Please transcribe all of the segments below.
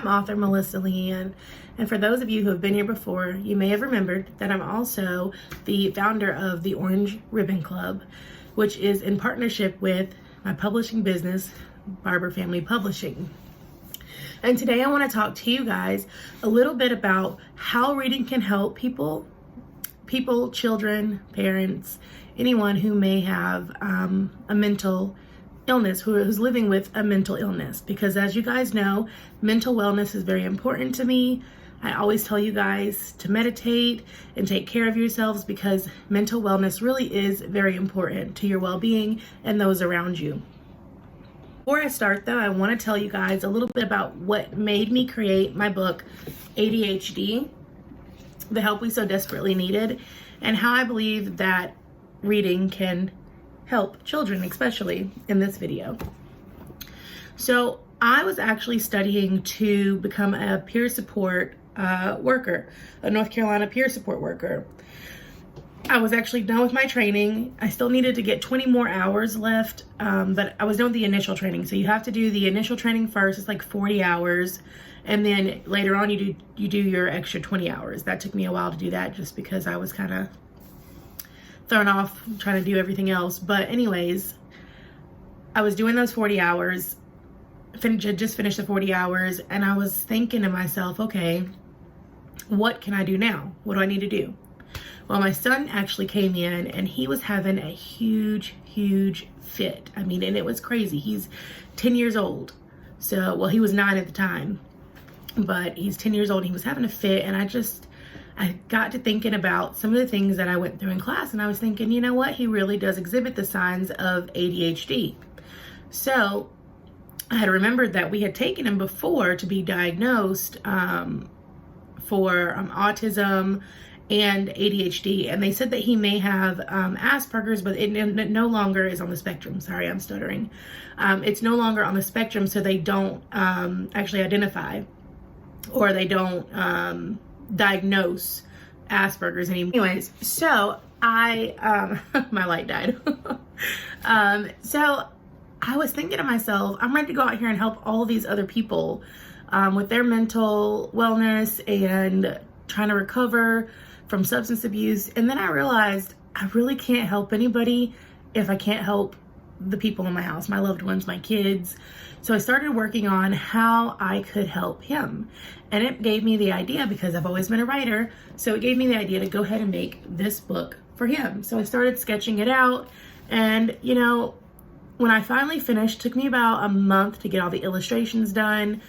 I'm author MelissaLeigh-Ann, and for those of you who have been here before, you may have remembered that I'm also the founder of the Orange Ribbon Club, which is in partnership with my publishing business, Barber Family Publishing. And today I want to talk to you guys a little bit about how reading can help people, children, parents, anyone who may have a mental illness, who's living with a mental illness. Because as you guys know, mental wellness is very important to me. I always tell you guys to meditate and take care of yourselves because mental wellness really is very important to your well-being and those around you. Before I start though, I want to tell you guys a little bit about what made me create my book, ADHD, the help we so desperately needed, and how I believe that reading can help children, especially in this video. So I was actually studying to become a peer support worker, a North Carolina peer support worker. I was actually done with my training. I still needed to get 20 more hours left, but I was done with the initial training. So you have to do the initial training first. It's like 40 hours. And then later on you do your extra 20 hours. That took me a while to do that just because I was kind of thrown off trying to do everything else. But anyways, I was doing those 40 hours, just finished the 40 hours, and I was thinking to myself, okay, what can I do now? What do I need to do? Well, my son actually came in and he was having a huge fit. I mean, and it was crazy. He's 10 years old. So, well, he was 9 at the time, but he's 10 years old. He was having a fit, and I got to thinking about some of the things that I went through in class, and I was thinking, you know what? He really does exhibit the signs of ADHD. So I had remembered that we had taken him before to be diagnosed for autism and ADHD, and they said that he may have Asperger's, but it no longer is on the spectrum. Sorry, I'm stuttering. It's no longer on the spectrum, so they don't actually identify, or they don't diagnose Asperger's anymore. Anyways, so my light died. So I was thinking to myself, I'm ready to go out here and help all these other people with their mental wellness and trying to recover from substance abuse. And then I realized I really can't help anybody if I can't help the people in my house, my loved ones, my kids. So I started working on how I could help him. And it gave me the idea, because I've always been a writer, so it gave me the idea to go ahead and make this book for him. So I started sketching it out, and you know, when I finally finished, it took me about a month to get all the illustrations done.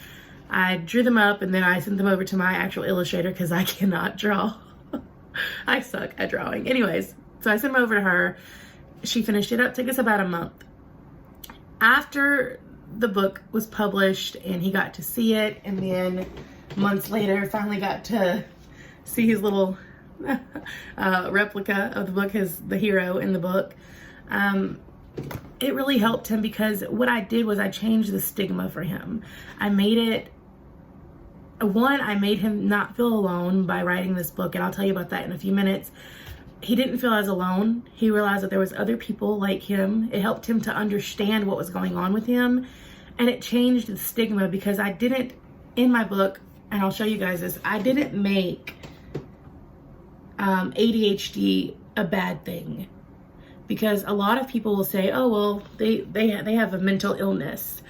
I drew them up and then I sent them over to my actual illustrator because I cannot draw. I suck at drawing. Anyways, so I sent them over to her. She finished it up. It took us about a month. After the book was published and he got to see it, and then months later finally got to see his little replica of the book, the hero in the book, it really helped him, because what I did was I changed the stigma for him. I made him not feel alone by writing this book, and I'll tell you about that in a few minutes. He didn't feel as alone. He realized that there was other people like him. It helped him to understand what was going on with him, and it changed the stigma, because I didn't, in my book, and I'll show you guys this, I didn't make ADHD a bad thing. Because a lot of people will say, oh, well, they have a mental illness.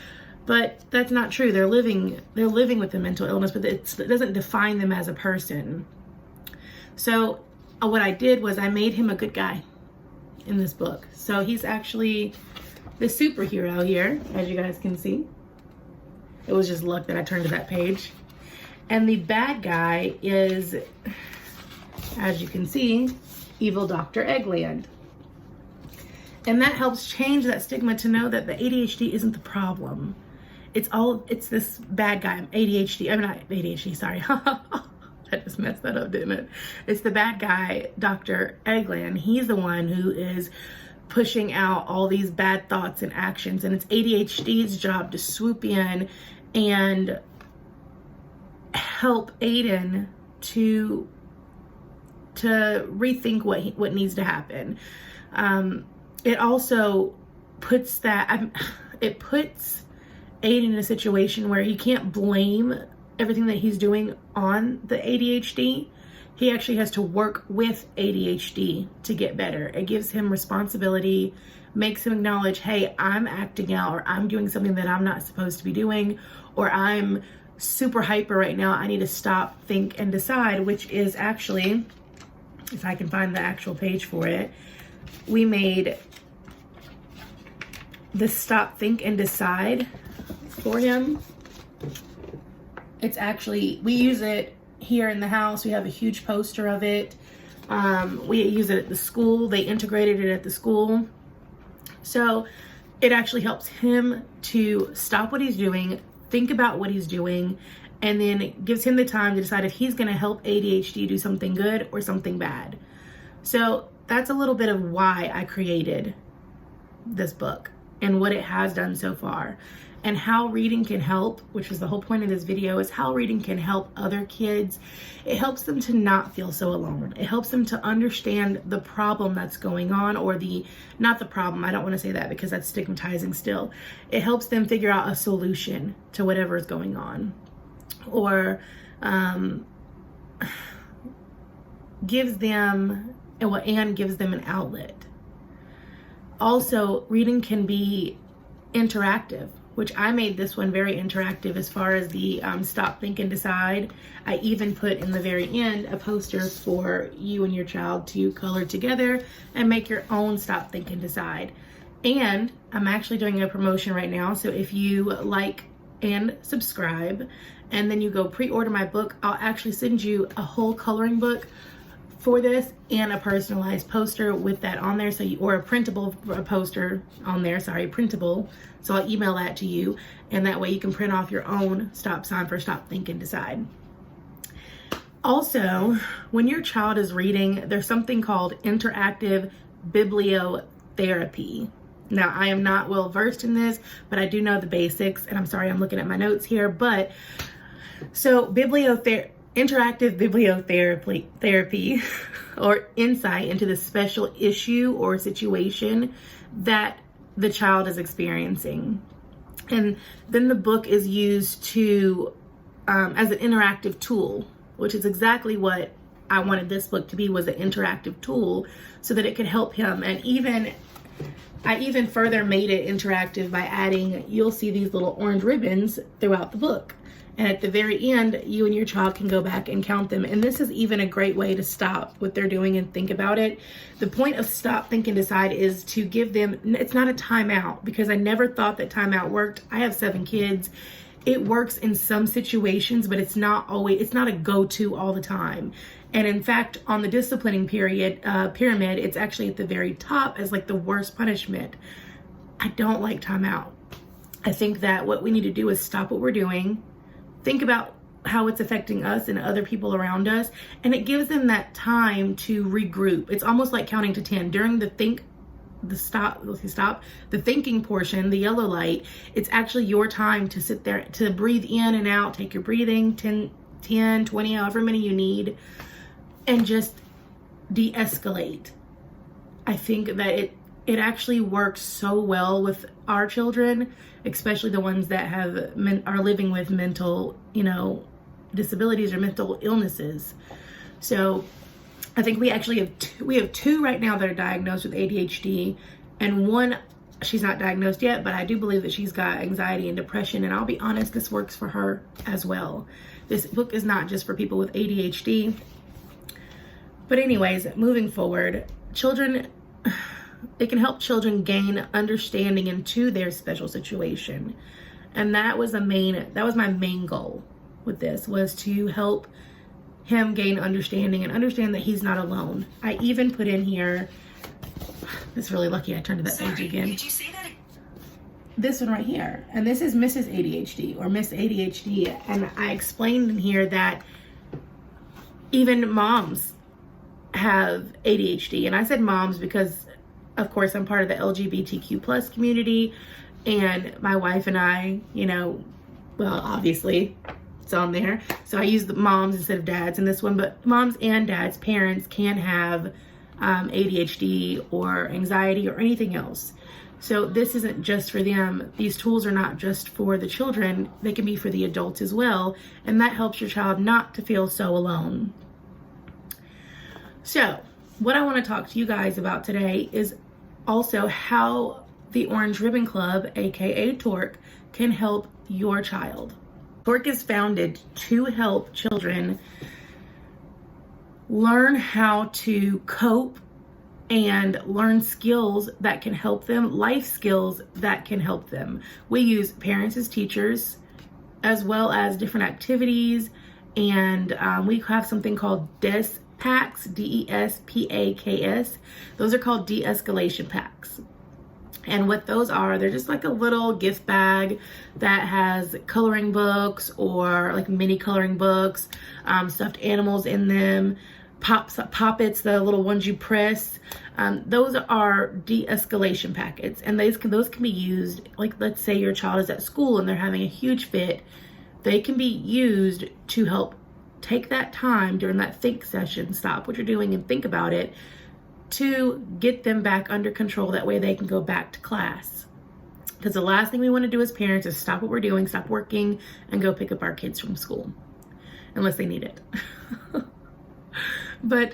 But that's not true. They're living with a mental illness, but it doesn't define them as a person. So what I did was I made him a good guy in this book. So he's actually the superhero here, as you guys can see. It was just luck that I turned to that page. And the bad guy is, as you can see, evil Dr. Eggland. And that helps change that stigma to know that the ADHD isn't the problem. It's this bad guy, ADHD. I'm not ADHD, sorry. I just messed that up, didn't it? It's the bad guy, Dr. Eggland. He's the one who is pushing out all these bad thoughts and actions. And it's ADHD's job to swoop in and help Aiden to rethink what needs to happen. It also puts Aiden in a situation where he can't blame everything that he's doing on the ADHD. He actually has to work with ADHD to get better. It gives him responsibility, makes him acknowledge, hey, I'm acting out, or I'm doing something that I'm not supposed to be doing, or I'm super hyper right now. I need to stop, think, and decide, which is actually, if I can find the actual page for it, we made the stop, think, and decide for him. It's actually, we use it here in the house. We have a huge poster of it. We use it at the school. They integrated it at the school. So it actually helps him to stop what he's doing, think about what he's doing, and then gives him the time to decide if he's going to help ADHD do something good or something bad. So that's a little bit of why I created this book and what it has done so far, and how reading can help, which is the whole point of this video, is how reading can help other kids. It helps them to not feel so alone. It helps them to understand the problem that's going on, or not the problem, I don't want to say that because that's stigmatizing still. It helps them figure out a solution to whatever is going on, or gives them an outlet. Also, reading can be interactive, which I made this one very interactive as far as the stop, think, and decide. I even put in the very end a poster for you and your child to color together and make your own stop, think, and decide. And I'm actually doing a promotion right now, so if you like and subscribe, and then you go pre-order my book, I'll actually send you a whole coloring book for this and a personalized poster with that on there, or a printable poster on there, printable. So I'll email that to you, and that way you can print off your own stop sign for stop, think, and decide. Also, when your child is reading, there's something called interactive bibliotherapy. Now, I am not well versed in this, but I do know the basics, and I'm sorry, I'm looking at my notes here, but so interactive bibliotherapy or insight into the special issue or situation that the child is experiencing. And then the book is used to as an interactive tool, which is exactly what I wanted this book to be, was an interactive tool so that it could help him. And I even further made it interactive by adding, you'll see these little orange ribbons throughout the book. And at the very end, you and your child can go back and count them. And this is even a great way to stop what they're doing and think about it. The point of stop, think, and decide is to give them, it's not a timeout, because I never thought that timeout worked. I have 7 kids. It works in some situations, but it's not a go-to all the time. And in fact, on the disciplining pyramid, it's actually at the very top as like the worst punishment. I don't like timeout. I think that what we need to do is stop what we're doing, think about how it's affecting us and other people around us, and it gives them that time to regroup. It's almost like counting to 10 during the thinking portion, the yellow light. It's actually your time to sit there, to breathe in and out, take your breathing, 10, 20, however many you need, and just de-escalate. I think that it actually works so well with our children, especially the ones that are living with mental, disabilities or mental illnesses. So I think we actually have two right now that are diagnosed with ADHD, and one, she's not diagnosed yet, but I do believe that she's got anxiety and depression. And I'll be honest, this works for her as well. This book is not just for people with ADHD. But anyways, moving forward, it can help children gain understanding into their special situation. And that was my main goal with this, was to help him gain understanding and understand that he's not alone. I even put in here, it's really lucky I turned to that page again. Could you say that? This one right here. And this is Mrs. ADHD or Miss ADHD. And I explained in here that even moms have ADHD. And I said moms because, of course, I'm part of the LGBTQ plus community, and my wife and I, obviously it's on there. So I use the moms instead of dads in this one, but moms and dads, parents can have ADHD or anxiety or anything else. So this isn't just for them. These tools are not just for the children, they can be for the adults as well. And that helps your child not to feel so alone. So what I want to talk to you guys about today is also how the Orange Ribbon Club, aka TORC, can help your child. TORC is founded to help children learn how to cope and learn skills that can help them, life skills that can help them. We use parents as teachers, as well as different activities, and we have something called DES packs, DESPAKS. Those are called de-escalation packs. And what those are, they're just like a little gift bag that has coloring books or like mini coloring books, stuffed animals in them, poppets, the little ones you press. Those are de-escalation packets, and those can be used, like let's say your child is at school and they're having a huge fit. They can be used to help take that time during that think session, stop what you're doing and think about it, to get them back under control. That way they can go back to class. Because the last thing we want to do as parents is stop what we're doing, stop working, and go pick up our kids from school, unless they need it. But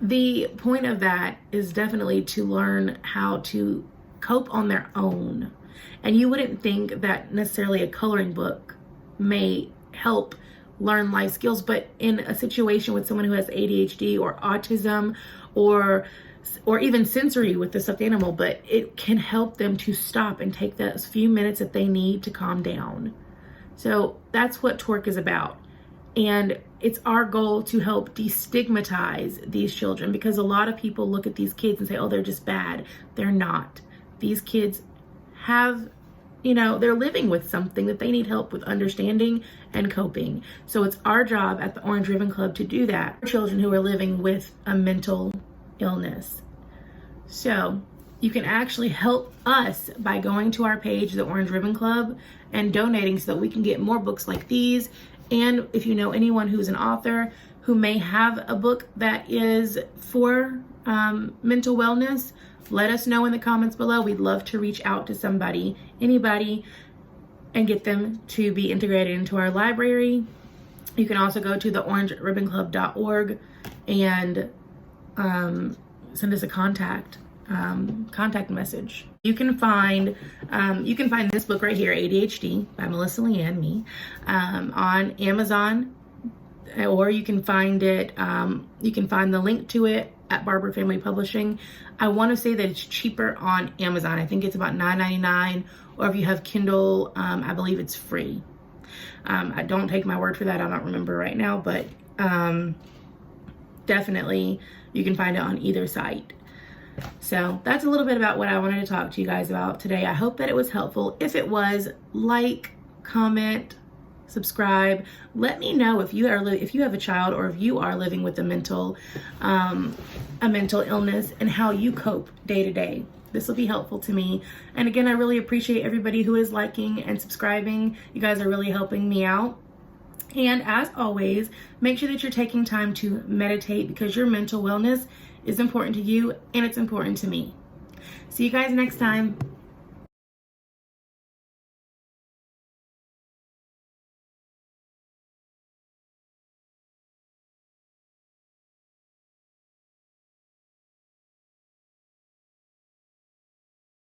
the point of that is definitely to learn how to cope on their own. And you wouldn't think that necessarily a coloring book may help learn life skills, but in a situation with someone who has ADHD or autism or even sensory with the stuffed animal, but it can help them to stop and take those few minutes that they need to calm down. So that's what TORC is about. And it's our goal to help destigmatize these children, because a lot of people look at these kids and say, oh, they're just bad. They're not. These kids have, they're living with something that they need help with understanding and coping. So it's our job at the Orange Ribbon Club to do that for children who are living with a mental illness. So you can actually help us by going to our page, the Orange Ribbon Club, and donating so that we can get more books like these. And if you know anyone who's an author who may have a book that is for mental wellness, let us know in the comments below. We'd love to reach out to somebody, anybody, and get them to be integrated into our library. You can also go to the orangeribbonclub.org and send us a contact message. You can find this book right here, ADHD by MelissaLeigh-Ann, me, on Amazon, or you can find it. You can find the link to it at Barber Family Publishing. I want to say that it's cheaper on Amazon. I think it's about $9.99, or if you have Kindle, I believe it's free. I don't take my word for that. I don't remember right now, but definitely you can find it on either site. So that's a little bit about what I wanted to talk to you guys about today. I hope that it was helpful. If it was, like, comment, subscribe. Let me know if you have a child, or if you are living with a mental illness, and how you cope day to day. This will be helpful to me. And again, I really appreciate everybody who is liking and subscribing. You guys are really helping me out. And as always, make sure that you're taking time to meditate, because your mental wellness is important to you and it's important to me. See you guys next time.